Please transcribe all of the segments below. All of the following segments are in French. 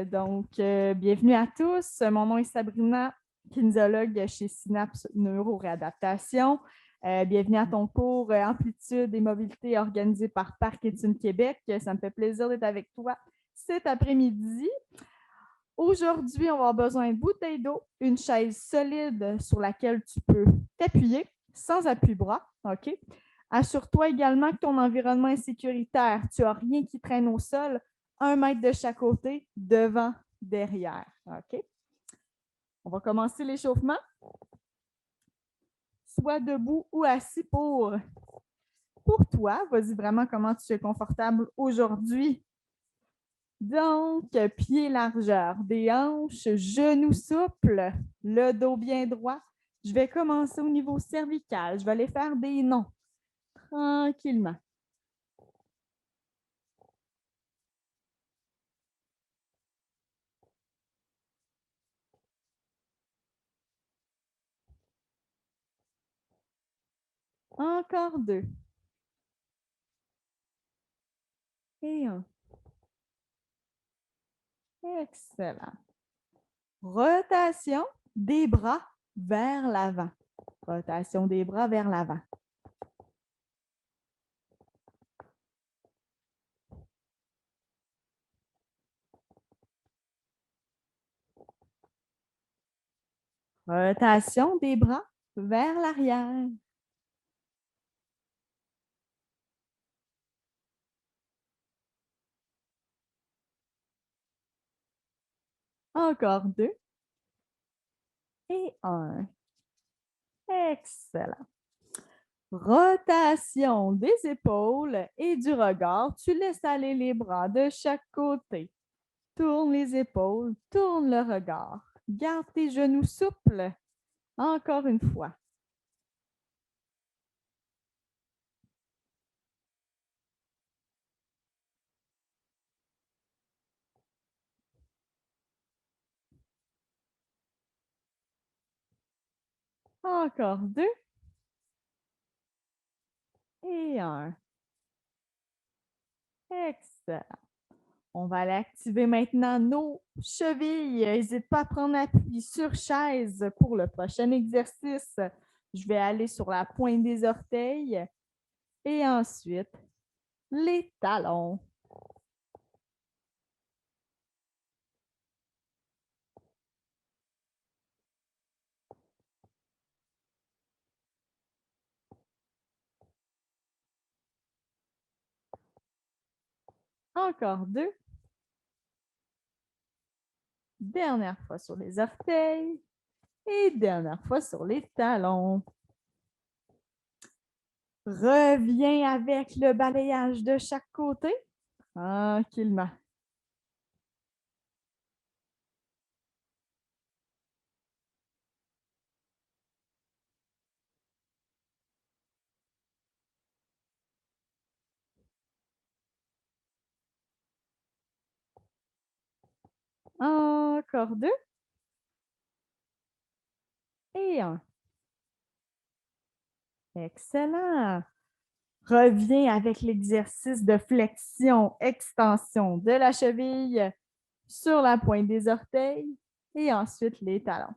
Bienvenue à tous. Mon nom est Sabrina, kinésiologue chez Synapse Neuroréadaptation. Bienvenue à ton cours Amplitude et mobilité organisé par Parkinson Québec. Ça me fait plaisir d'être avec toi cet après-midi. Aujourd'hui, on va avoir besoin de bouteilles d'eau, une chaise solide sur laquelle tu peux t'appuyer sans appui-bras. OK? Assure-toi également que ton environnement est sécuritaire. Tu n'as rien qui traîne au sol, 1 mètre de chaque côté, devant, derrière. OK? On va commencer l'échauffement. Soit debout ou assis pour toi. Vas-y vraiment comment tu es confortable aujourd'hui. Donc, pieds largeur des hanches, genoux souples, le dos bien droit. Je vais commencer au niveau cervical. Je vais aller faire des noms tranquillement. Encore 2. Et 1. Excellent. Rotation des bras vers l'avant. Rotation des bras vers l'avant. Rotation des bras vers l'arrière. Encore 2. Et 1. Excellent. Rotation des épaules et du regard. Tu laisses aller les bras de chaque côté. Tourne les épaules, tourne le regard. Garde tes genoux souples. Encore une fois. Encore 2. Et 1. Excellent. On va aller activer maintenant nos chevilles. N'hésite pas à prendre appui sur chaise pour le prochain exercice. Je vais aller sur la pointe des orteils et ensuite les talons. Encore 2. Dernière fois sur les orteils et dernière fois sur les talons. Reviens avec le balayage de chaque côté, tranquillement. Encore 2. Et 1. Excellent. Reviens avec l'exercice de flexion, extension de la cheville sur la pointe des orteils et ensuite les talons.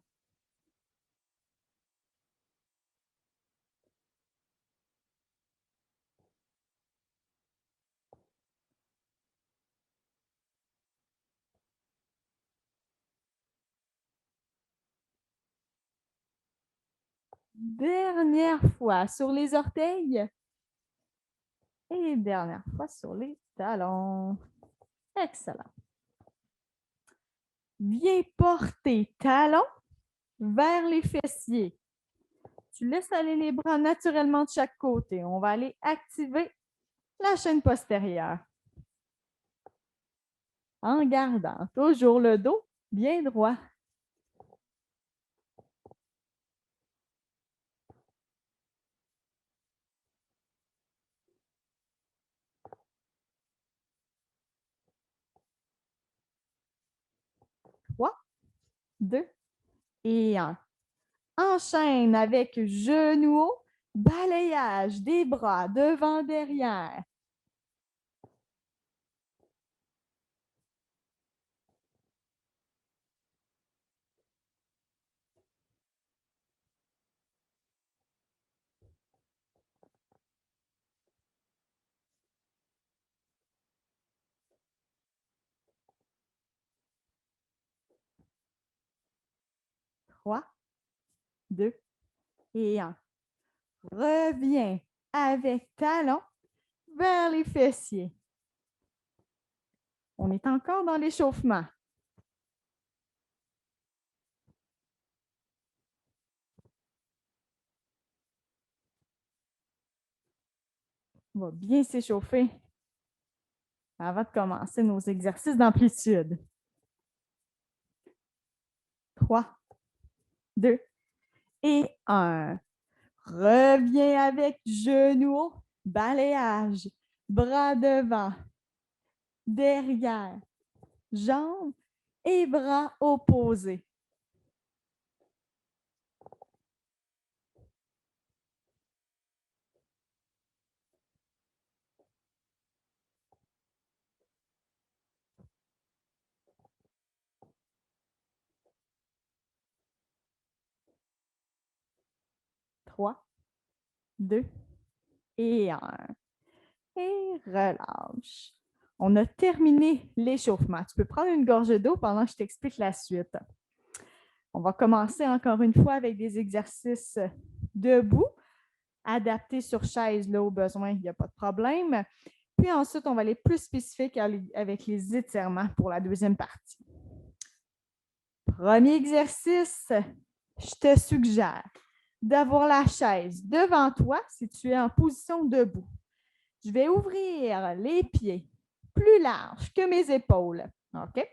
Dernière fois sur les orteils et dernière fois sur les talons. Excellent. Viens porter talons vers les fessiers. Tu laisses aller les bras naturellement de chaque côté. On va aller activer la chaîne postérieure en gardant toujours le dos bien droit. Trois, 2 et 1. Enchaîne avec genou haut, balayage des bras devant, derrière. 3, 2 et 1. Reviens avec talons vers les fessiers. On est encore dans l'échauffement. On va bien s'échauffer avant de commencer nos exercices d'amplitude. 3, 2 et 1. Reviens avec genoux, balayage, bras devant, derrière, jambes et bras opposés. Trois, 2 et 1. Et relâche. On a terminé l'échauffement. Tu peux prendre une gorgée d'eau pendant que je t'explique la suite. On va commencer encore une fois avec des exercices debout, adaptés sur chaise là, au besoin, il n'y a pas de problème. Puis ensuite, on va aller plus spécifique avec les étirements pour la deuxième partie. Premier exercice, je te suggère d'avoir la chaise devant toi si tu es en position debout. Je vais ouvrir les pieds plus larges que mes épaules. OK?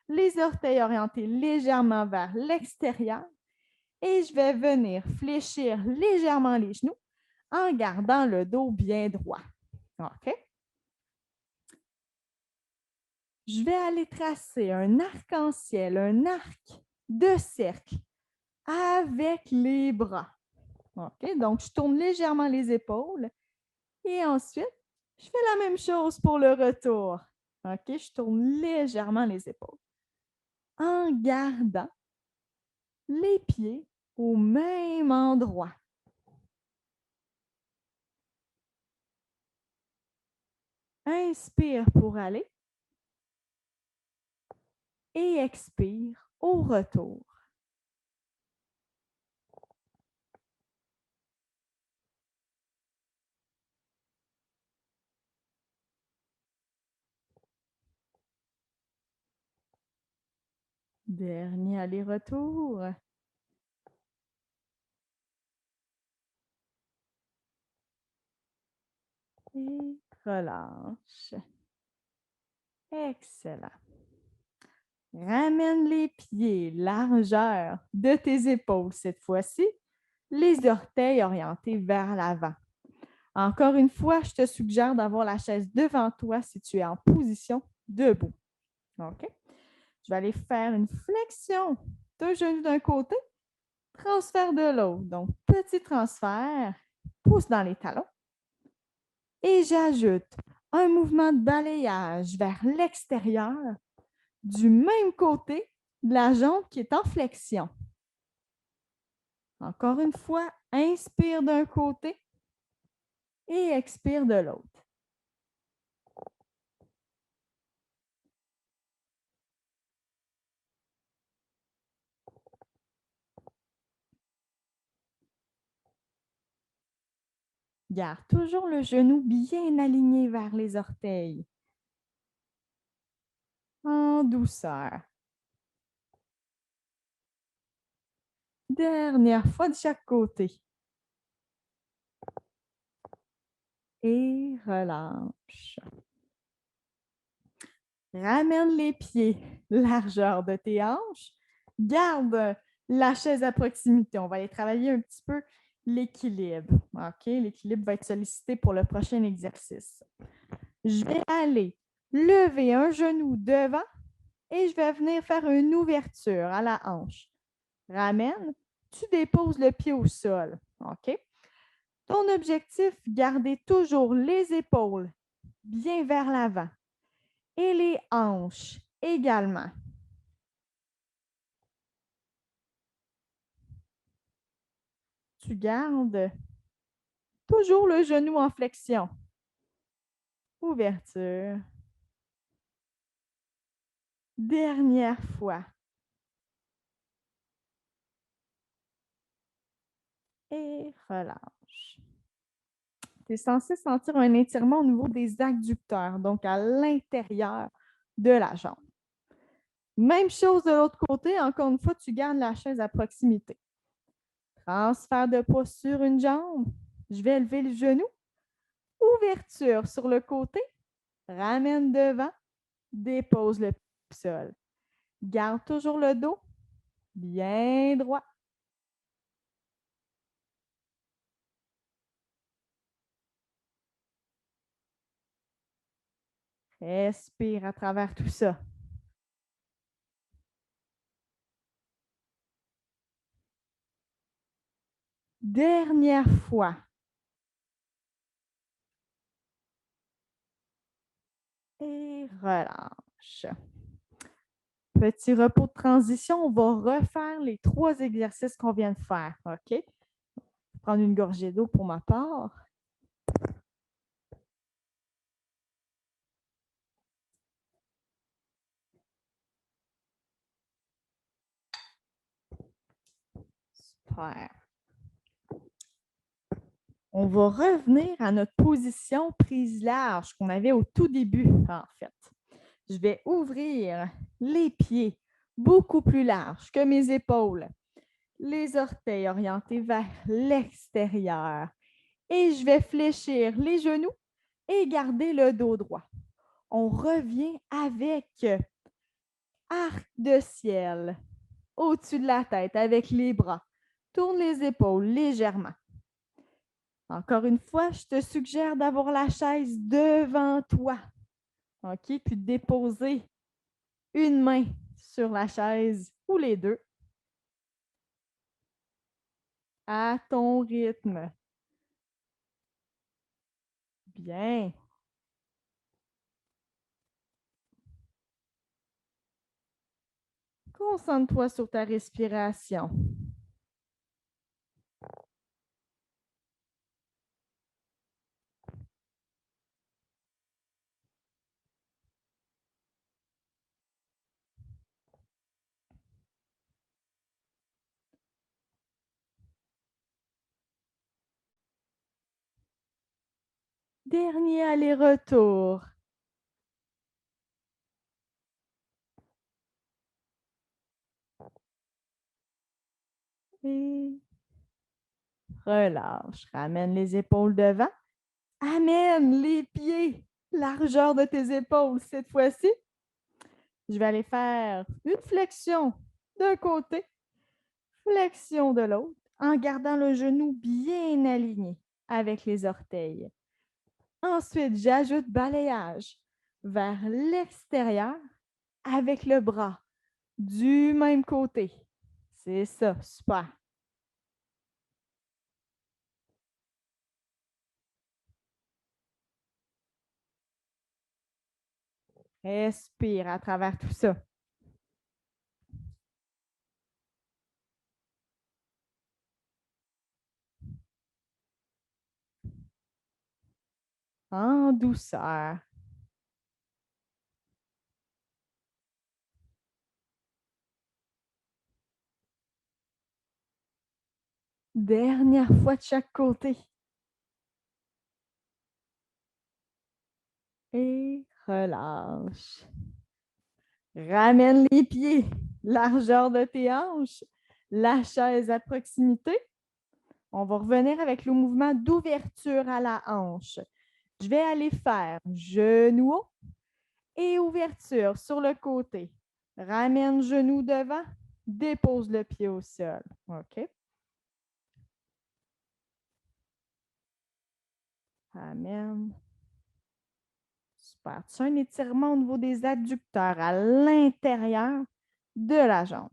Les orteils orientés légèrement vers l'extérieur et je vais venir fléchir légèrement les genoux en gardant le dos bien droit. OK? Je vais aller tracer un arc-en-ciel, un arc de cercle avec les bras. OK? Donc, je tourne légèrement les épaules et ensuite, je fais la même chose pour le retour. OK? Je tourne légèrement les épaules en gardant les pieds au même endroit. Inspire pour aller et expire au retour. Dernier aller-retour. Et relâche. Excellent. Ramène les pieds, largeur de tes épaules cette fois-ci, les orteils orientés vers l'avant. Encore une fois, je te suggère d'avoir la chaise devant toi si tu es en position debout. OK? Je vais aller faire une flexion d'un genou d'un côté, transfert de l'autre. Donc, petit transfert, pouce dans les talons. Et j'ajoute un mouvement de balayage vers l'extérieur du même côté de la jambe qui est en flexion. Encore une fois, inspire d'un côté et expire de l'autre. Garde toujours le genou bien aligné vers les orteils. En douceur. Dernière fois de chaque côté. Et relâche. Ramène les pieds, largeur de tes hanches. Garde la chaise à proximité. On va aller travailler un petit peu l'équilibre. OK? L'équilibre va être sollicité pour le prochain exercice. Je vais aller lever un genou devant et je vais venir faire une ouverture à la hanche. Ramène, tu déposes le pied au sol. OK? Ton objectif, garder toujours les épaules bien vers l'avant et les hanches également. Tu gardes toujours le genou en flexion. Ouverture. Dernière fois. et relâche. Tu es censé sentir un étirement au niveau des adducteurs, donc à l'intérieur de la jambe. Même chose de l'autre côté, encore une fois, tu gardes la chaise à proximité. Transfert de poids sur une jambe. Je vais lever le genou. Ouverture sur le côté. Ramène devant. Dépose le sol. Garde toujours le dos bien droit. Respire à travers tout ça. Dernière fois. Et relâche. Petit repos de transition, on va refaire les 3 exercices qu'on vient de faire. OK? Je vais prendre une gorgée d'eau pour ma part. Super. On va revenir à notre position prise large qu'on avait au tout début, en fait. Je vais ouvrir les pieds beaucoup plus larges que mes épaules, les orteils orientés vers l'extérieur. Et je vais fléchir les genoux et garder le dos droit. On revient avec arc de ciel au-dessus de la tête avec les bras. Tourne les épaules légèrement. Encore une fois, je te suggère d'avoir la chaise devant toi. OK? Puis de déposer une main sur la chaise ou les deux à ton rythme. Bien. Concentre-toi sur ta respiration. Dernier aller-retour. Et relâche. Ramène les épaules devant. Amène les pieds. Largeur de tes épaules cette fois-ci. Je vais aller faire une flexion d'un côté, flexion de l'autre, en gardant le genou bien aligné avec les orteils. Ensuite, j'ajoute balayage vers l'extérieur avec le bras du même côté. C'est ça, super. Respire à travers tout ça. En douceur. Dernière fois de chaque côté. Et relâche. Ramène les pieds, largeur de tes hanches, la chaise à proximité. On va revenir avec le mouvement d'ouverture à la hanche. Je vais aller faire genou haut et ouverture sur le côté. Ramène genou devant, dépose le pied au sol. OK? Ramène. Super. Tu as un étirement au niveau des adducteurs à l'intérieur de la jambe.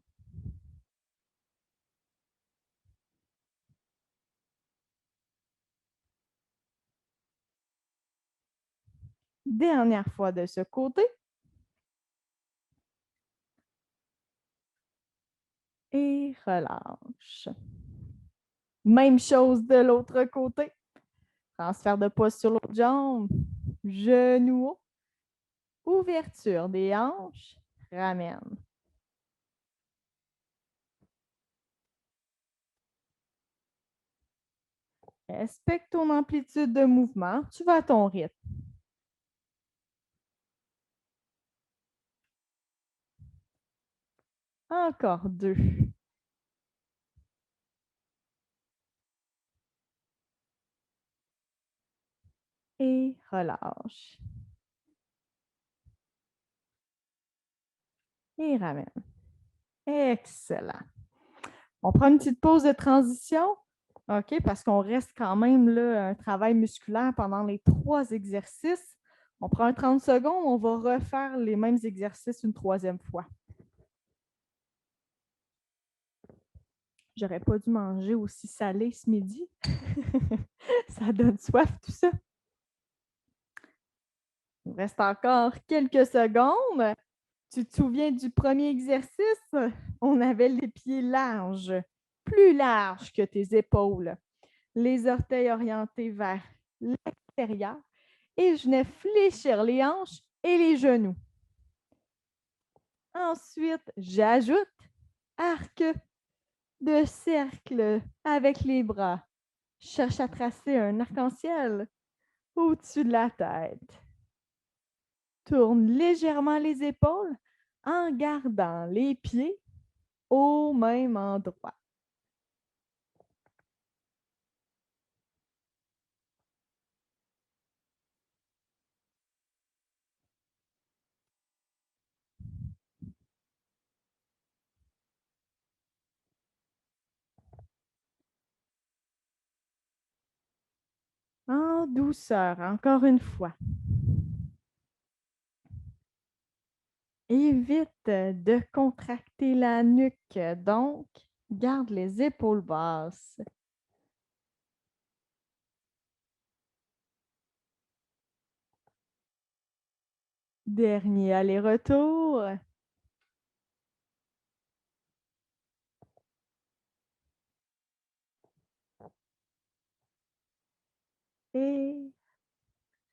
Dernière fois de ce côté. Et relâche. Même chose de l'autre côté. Transfert de poids sur l'autre jambe. Genou haut. Ouverture des hanches. Ramène. Respecte ton amplitude de mouvement. Tu vas à ton rythme. Encore 2. Et relâche. Et ramène. Excellent. On prend une petite pause de transition. OK, parce qu'on reste quand même là, un travail musculaire pendant les 3 exercices. On prend un 30 secondes, on va refaire les mêmes exercices une 3e fois. J'aurais pas dû manger aussi salé ce midi. Ça donne soif, tout ça. Il reste encore quelques secondes. Tu te souviens du premier exercice? On avait les pieds larges, plus larges que tes épaules. Les orteils orientés vers l'extérieur et je venais fléchir les hanches et les genoux. Ensuite, j'ajoute arc de cercle avec les bras. Je cherche à tracer un arc-en-ciel au-dessus de la tête. Tourne légèrement les épaules en gardant les pieds au même endroit. En douceur, encore une fois. Évite de contracter la nuque, donc garde les épaules basses. Dernier aller-retour. Et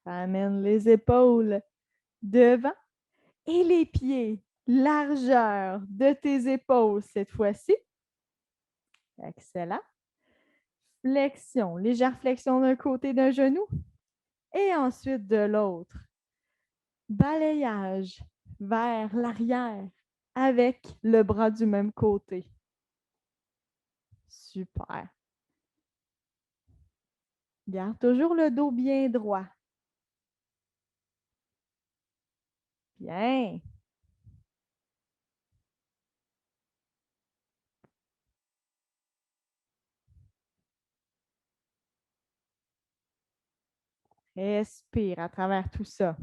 ramène les épaules devant et les pieds, largeur de tes épaules cette fois-ci. Excellent. Flexion, légère flexion d'un côté d'un genou et ensuite de l'autre. Balayage vers l'arrière avec le bras du même côté. Super. Garde toujours le dos bien droit. Bien. Respire à travers tout ça.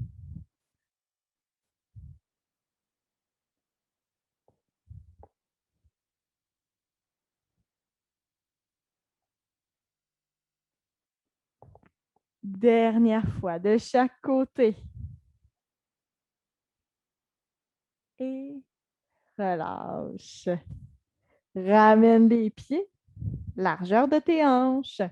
Dernière fois, de chaque côté. Et relâche. Ramène les pieds, largeur de tes hanches.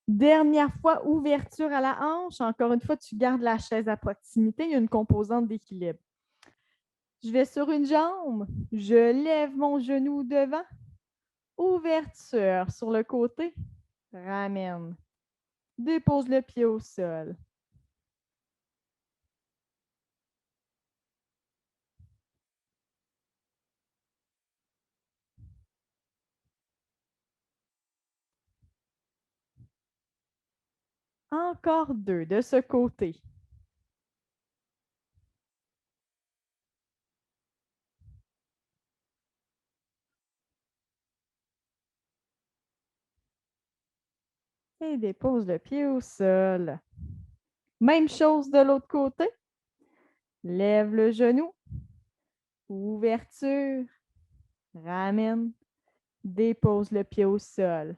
Dernière fois, ouverture à la hanche. Encore une fois, tu gardes la chaise à proximité. Il y a une composante d'équilibre. Je vais sur une jambe. Je lève mon genou devant. Ouverture sur le côté. Ramène. Dépose le pied au sol. Encore 2 de ce côté. Et dépose le pied au sol. Même chose de l'autre côté. Lève le genou. Ouverture. Ramène. Dépose le pied au sol.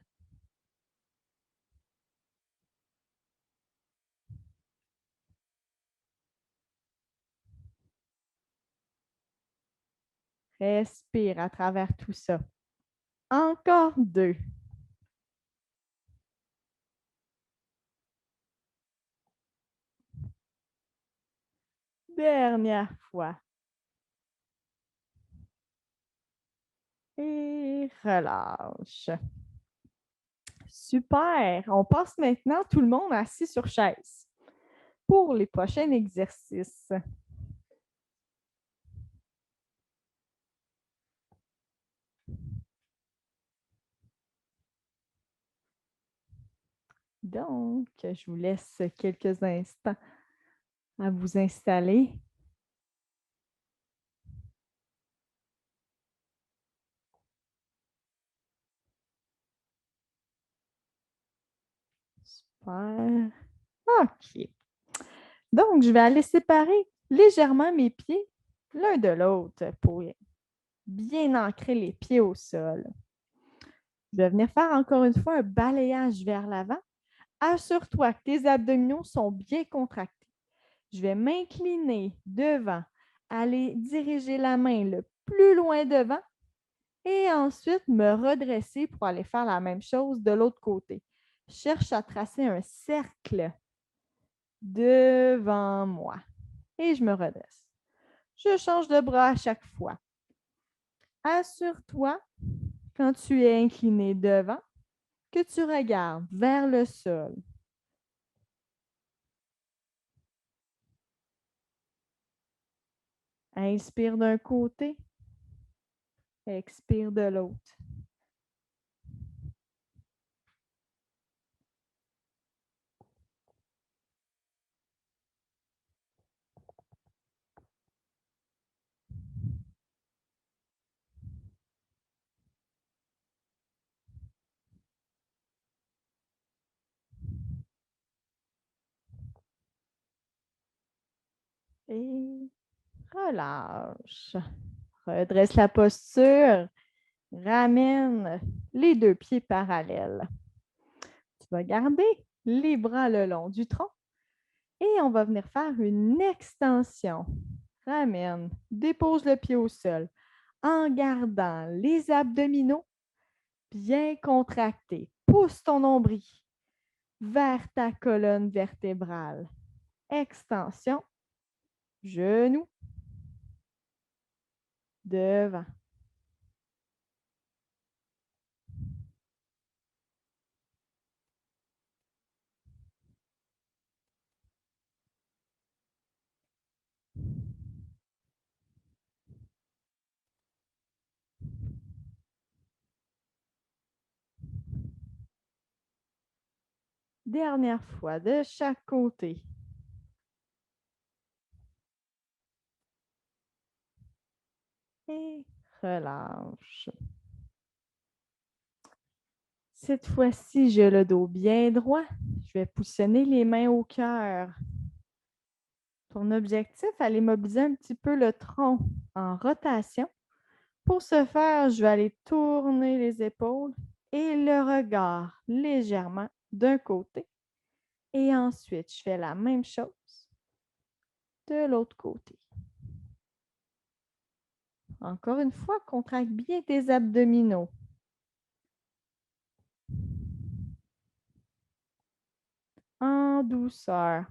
Respire à travers tout ça. Encore 2. Dernière fois. Et relâche. Super! On passe maintenant tout le monde assis sur chaise pour les prochains exercices. Donc, je vous laisse quelques instants à vous installer. Super. OK. Donc, je vais aller séparer légèrement mes pieds l'un de l'autre pour bien ancrer les pieds au sol. Je vais venir faire encore une fois un balayage vers l'avant. Assure-toi que tes abdominaux sont bien contractés. Je vais m'incliner devant, aller diriger la main le plus loin devant et ensuite me redresser pour aller faire la même chose de l'autre côté. Je cherche à tracer un cercle devant moi et je me redresse. Je change de bras à chaque fois. Assure-toi, quand tu es incliné devant, que tu regardes vers le sol. Inspire d'un côté, expire de l'autre. Et relâche. Redresse la posture. Ramène les deux pieds parallèles. Tu vas garder les bras le long du tronc et on va venir faire une extension. Ramène, dépose le pied au sol en gardant les abdominaux bien contractés. Pousse ton nombril vers ta colonne vertébrale. Extension, genou, devant. Dernière fois, de chaque côté. Et relâche. Cette fois-ci, j'ai le dos bien droit. Je vais positionner les mains au cœur. Ton objectif, aller mobiliser un petit peu le tronc en rotation. Pour ce faire, je vais aller tourner les épaules et le regard légèrement d'un côté. Et ensuite, je fais la même chose de l'autre côté. Encore une fois, contracte bien tes abdominaux. En douceur.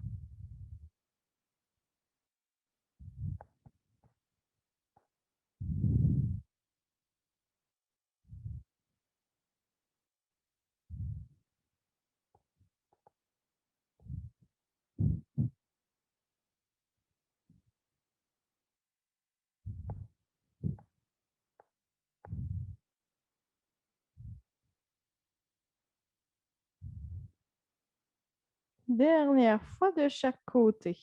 Dernière fois de chaque côté.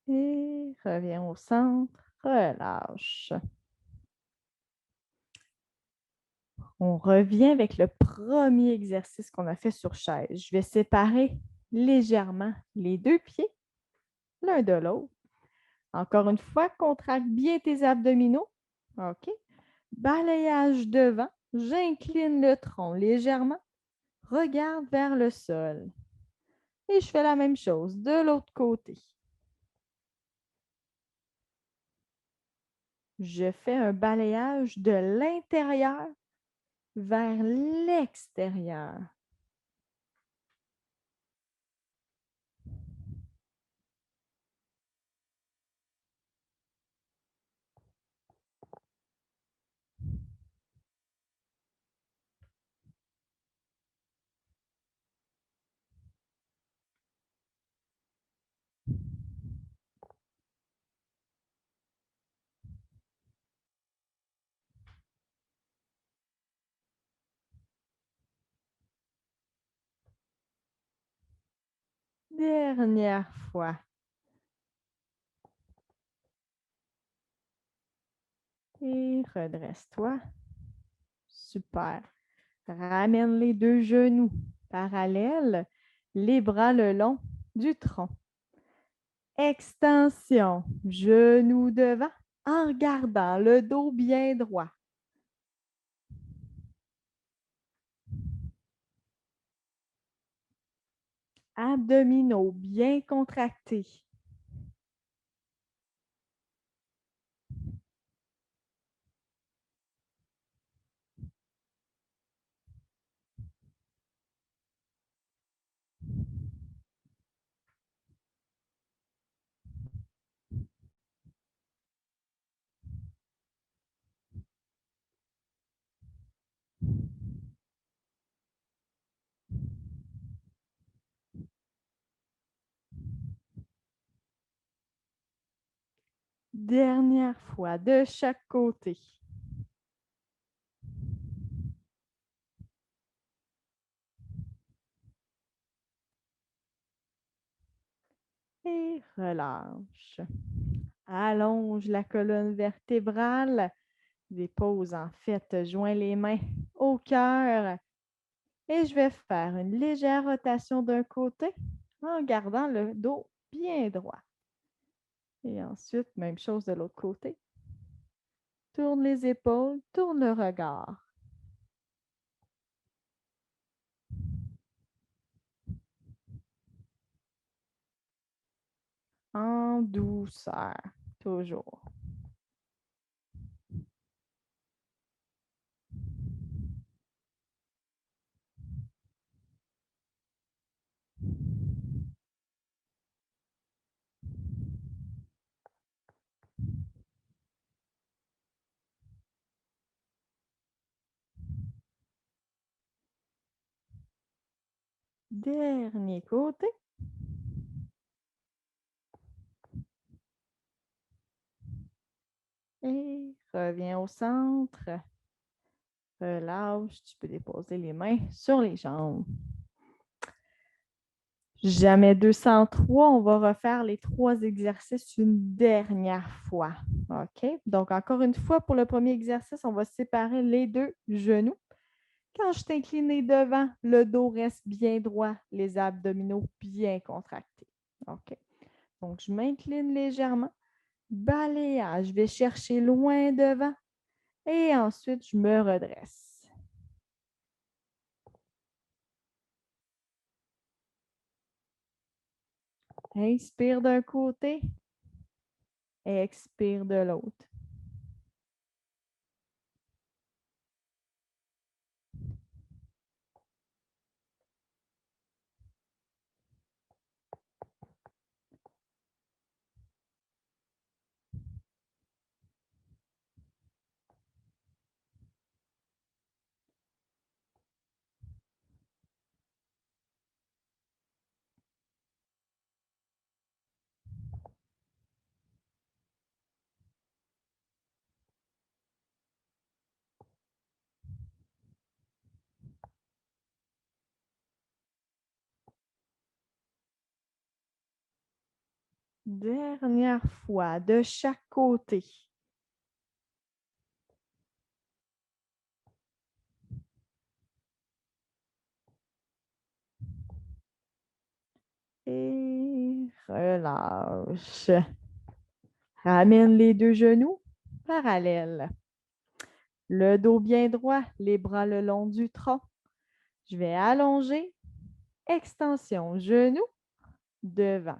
Et reviens au centre, relâche. On revient avec le premier exercice qu'on a fait sur chaise. Je vais séparer légèrement les deux pieds l'un de l'autre. Encore une fois, contracte bien tes abdominaux. OK. Balayage devant. J'incline le tronc légèrement. Regarde vers le sol. Et je fais la même chose de l'autre côté. Je fais un balayage de l'intérieur vers l'extérieur. Dernière fois. Et redresse-toi. Super. Ramène les deux genoux parallèles, les bras le long du tronc. Extension, genoux devant en gardant le dos bien droit. Abdominaux bien contractés. Dernière fois de chaque côté. Et relâche. Allonge la colonne vertébrale. Dépose en fait, joins les mains au cœur. Et je vais faire une légère rotation d'un côté en gardant le dos bien droit. Et ensuite, même chose de l'autre côté. Tourne les épaules, tourne le regard. En douceur, toujours. Dernier côté. Et reviens au centre. Relâche, tu peux déposer les mains sur les jambes. Jamais 203, on va refaire les 3 exercices une dernière fois. OK? Donc, encore une fois, pour le premier exercice, on va séparer les 2 genoux. Quand je t'incline devant, le dos reste bien droit, les abdominaux bien contractés. OK? Donc, je m'incline légèrement. Balayage, je vais chercher loin devant et ensuite, je me redresse. Inspire d'un côté, expire de l'autre. Dernière fois, de chaque côté. Et relâche. Ramène les 2 genoux parallèles. Le dos bien droit, les bras le long du tronc. Je vais allonger. Extension, genou, devant.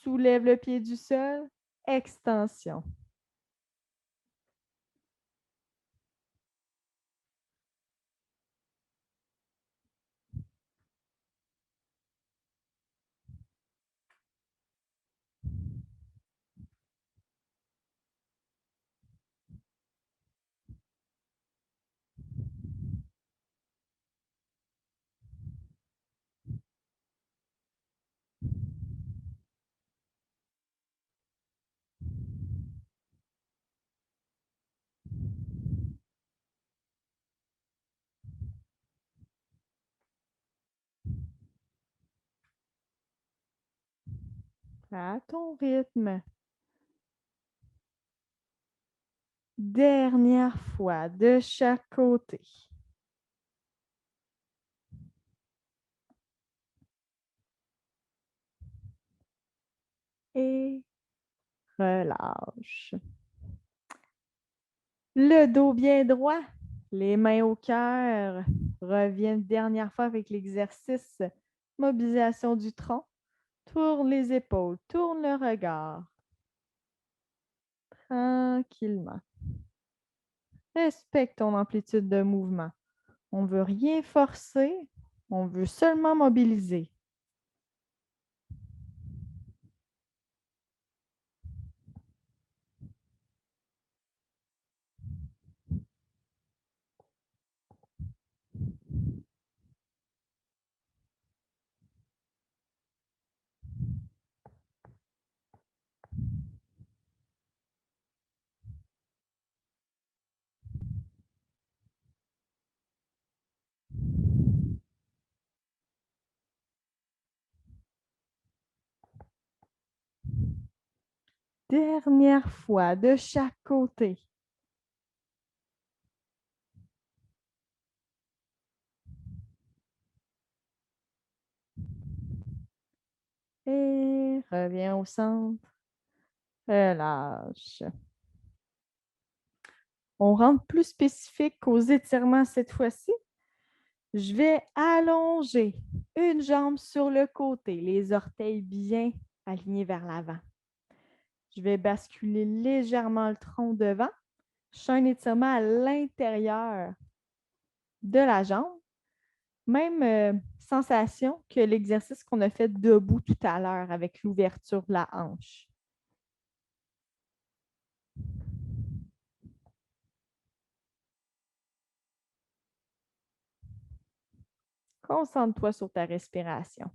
Soulève le pied du sol, extension. À ton rythme. Dernière fois, de chaque côté. Et relâche. Le dos bien droit, les mains au cœur. Reviens une dernière fois avec l'exercice. Mobilisation du tronc. Tourne les épaules, tourne le regard. Tranquillement. Respecte ton amplitude de mouvement. On ne veut rien forcer, on veut seulement mobiliser. Dernière fois, de chaque côté. Et reviens au centre. Relâche. On rentre plus spécifique aux étirements cette fois-ci. Je vais allonger une jambe sur le côté, les orteils bien alignés vers l'avant. Je vais basculer légèrement le tronc devant. Je fais un étirement à l'intérieur de la jambe. Même sensation que l'exercice qu'on a fait debout tout à l'heure avec l'ouverture de la hanche. Concentre-toi sur ta respiration.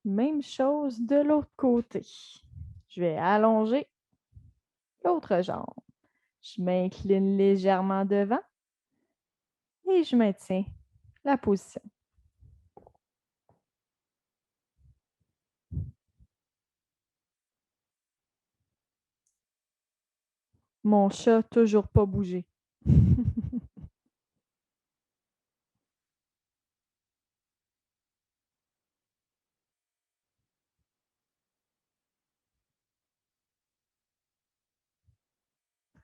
Même chose de l'autre côté. Je vais allonger l'autre jambe. Je m'incline légèrement devant et je maintiens la position. Mon chat toujours pas bougé.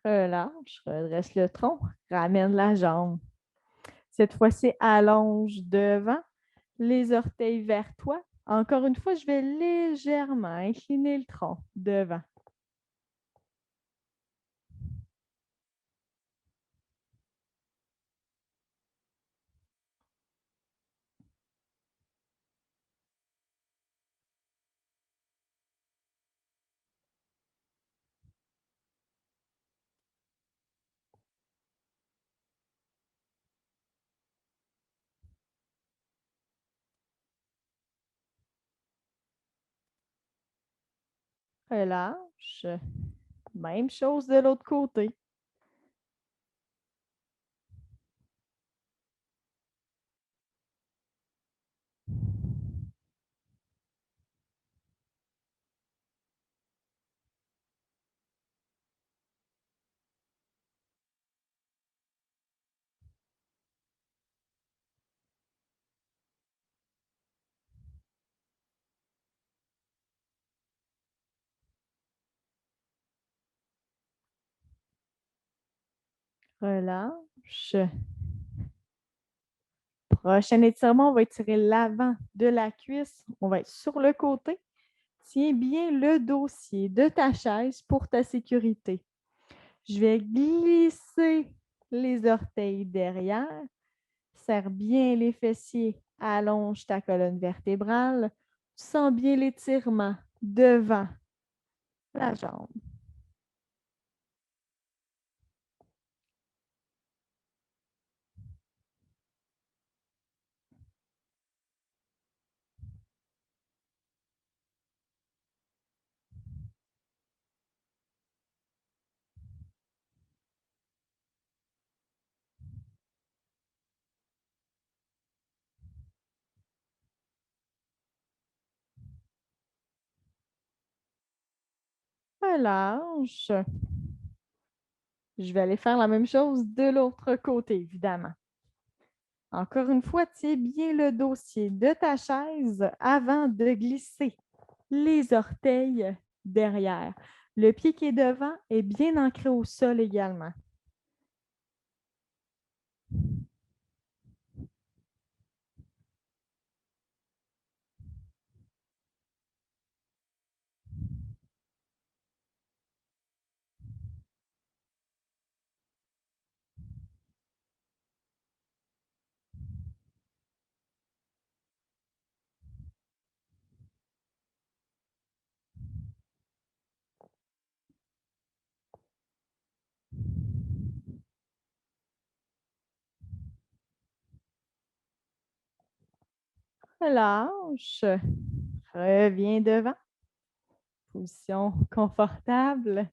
Relâche, redresse le tronc, ramène la jambe. Cette fois-ci, allonge devant, les orteils vers toi. Encore une fois, je vais légèrement incliner le tronc devant. Relâche. Même chose de l'autre côté. Relâche. Prochain étirement, on va étirer l'avant de la cuisse. On va être sur le côté. Tiens bien le dossier de ta chaise pour ta sécurité. Je vais glisser les orteils derrière. Serre bien les fessiers. Allonge ta colonne vertébrale. Tu sens bien l'étirement devant la jambe. relâche. Je vais aller faire la même chose de l'autre côté, évidemment. Encore une fois, tiens bien le dossier de ta chaise avant de glisser les orteils derrière. Le pied qui est devant est bien ancré au sol également. Relâche. Reviens devant. Position confortable.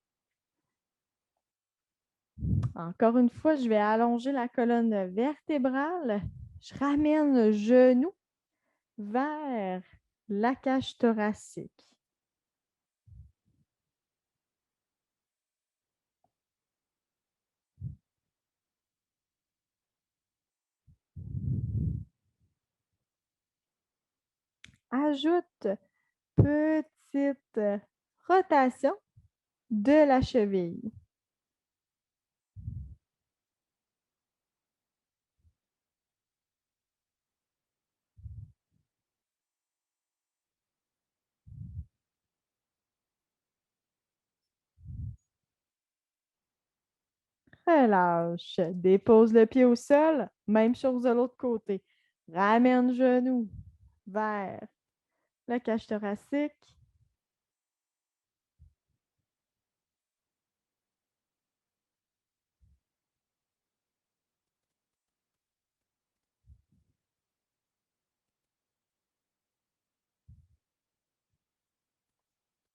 Encore une fois, je vais allonger la colonne vertébrale. Je ramène le genou vers la cage thoracique. Ajoute petite rotation de la cheville. Relâche. Dépose le pied au sol. Même chose de l'autre côté. Ramène le genou vers la cage thoracique.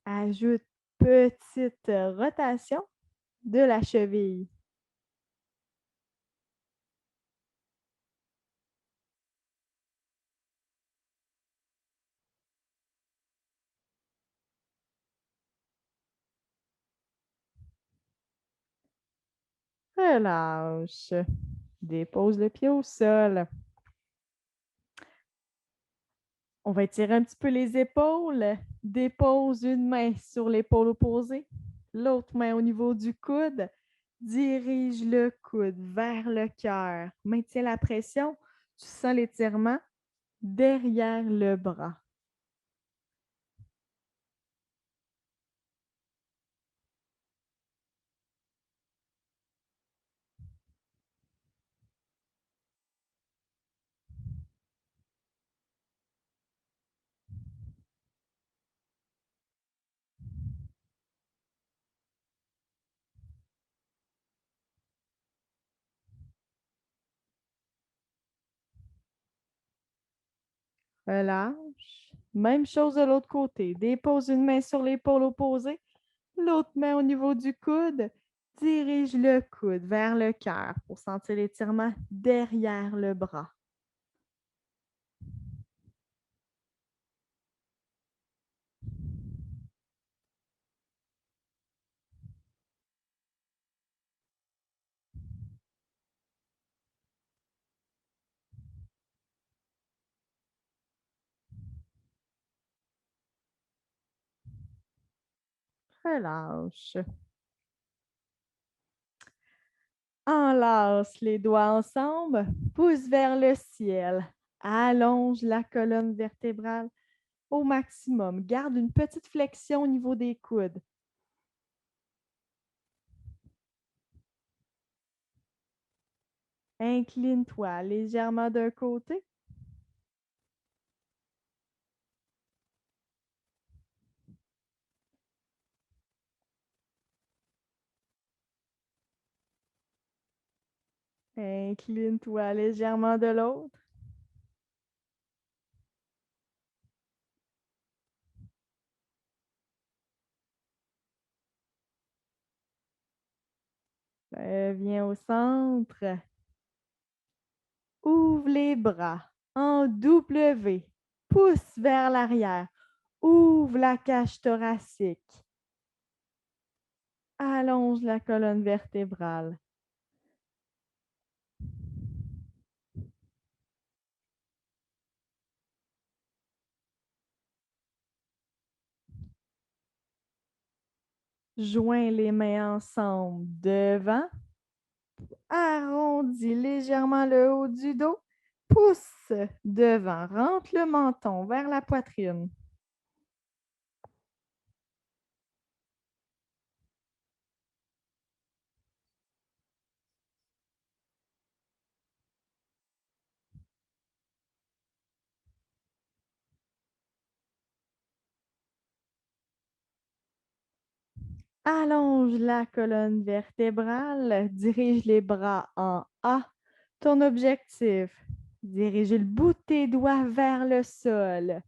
Ajoute petite rotation de la cheville. Relâche. Dépose le pied au sol. On va étirer un petit peu les épaules. Dépose une main sur l'épaule opposée, l'autre main au niveau du coude. Dirige le coude vers le cœur. Maintiens la pression. Tu sens l'étirement derrière le bras. Relâche. Même chose de l'autre côté. Dépose une main sur l'épaule opposée, l'autre main au niveau du coude. Dirige le coude vers le cœur pour sentir l'étirement derrière le bras. Relâche. Enlace les doigts ensemble, pousse vers le ciel. Allonge la colonne vertébrale au maximum. Garde une petite flexion au niveau des coudes. Incline-toi légèrement d'un côté. Incline-toi légèrement de l'autre. Viens au centre. Ouvre les bras en W. Pousse vers l'arrière. Ouvre la cage thoracique. Allonge la colonne vertébrale. Joins les mains ensemble devant. Arrondis légèrement le haut du dos. Pousse devant. Rentre le menton vers la poitrine. Allonge la colonne vertébrale. Dirige les bras en A. Ton objectif, diriger le bout de tes doigts vers le sol.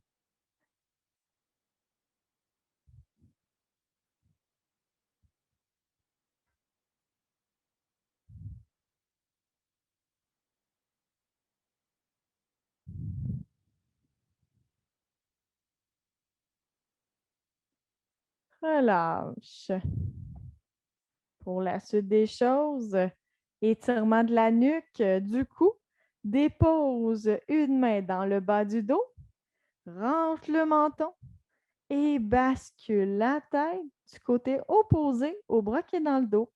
Relâche. Pour la suite des choses, étirement de la nuque, du cou. Dépose une main dans le bas du dos. Rentre le menton et bascule la tête du côté opposé au bras qui est dans le dos.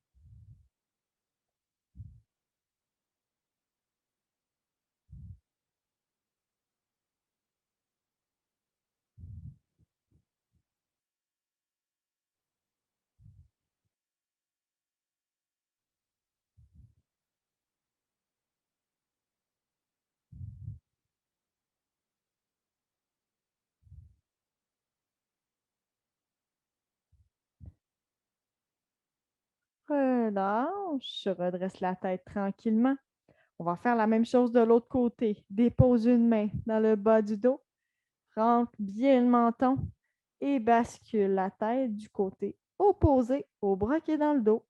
Relâche, redresse la tête tranquillement. On va faire la même chose de l'autre côté. Dépose une main dans le bas du dos. Rentre bien le menton et bascule la tête du côté opposé au bras qui est dans le dos.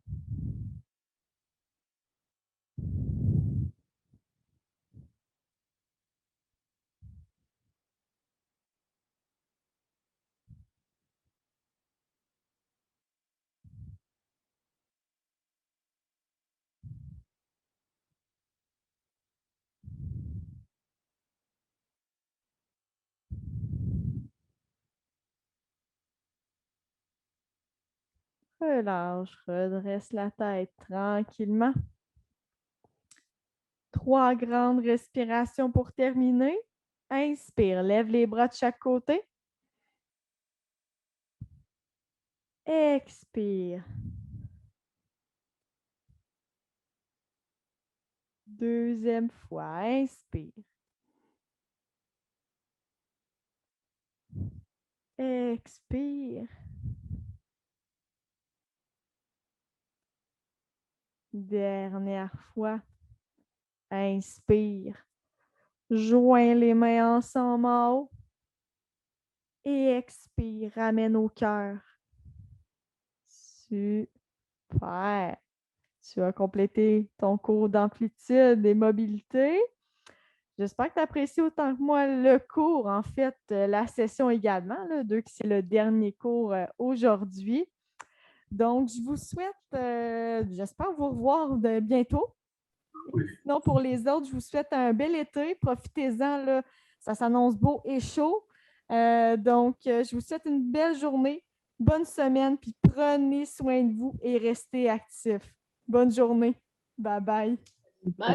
Relâche, redresse la tête tranquillement. 3 grandes respirations pour terminer. Inspire, lève les bras de chaque côté. Expire. Deuxième fois, inspire. Expire. Dernière fois, inspire. Joins les mains ensemble en haut. Et expire, ramène au cœur. Super. Tu as complété ton cours d'amplitude et mobilité. J'espère que tu apprécies autant que moi le cours, en fait, la session également, là, c'est le dernier cours aujourd'hui. Donc, je vous souhaite, j'espère vous revoir bientôt. Sinon, pour les autres, je vous souhaite un bel été. Profitez-en, là, ça s'annonce beau et chaud. Je vous souhaite une belle journée, bonne semaine, puis prenez soin de vous et restez actifs. Bonne journée. Bye bye. Bye.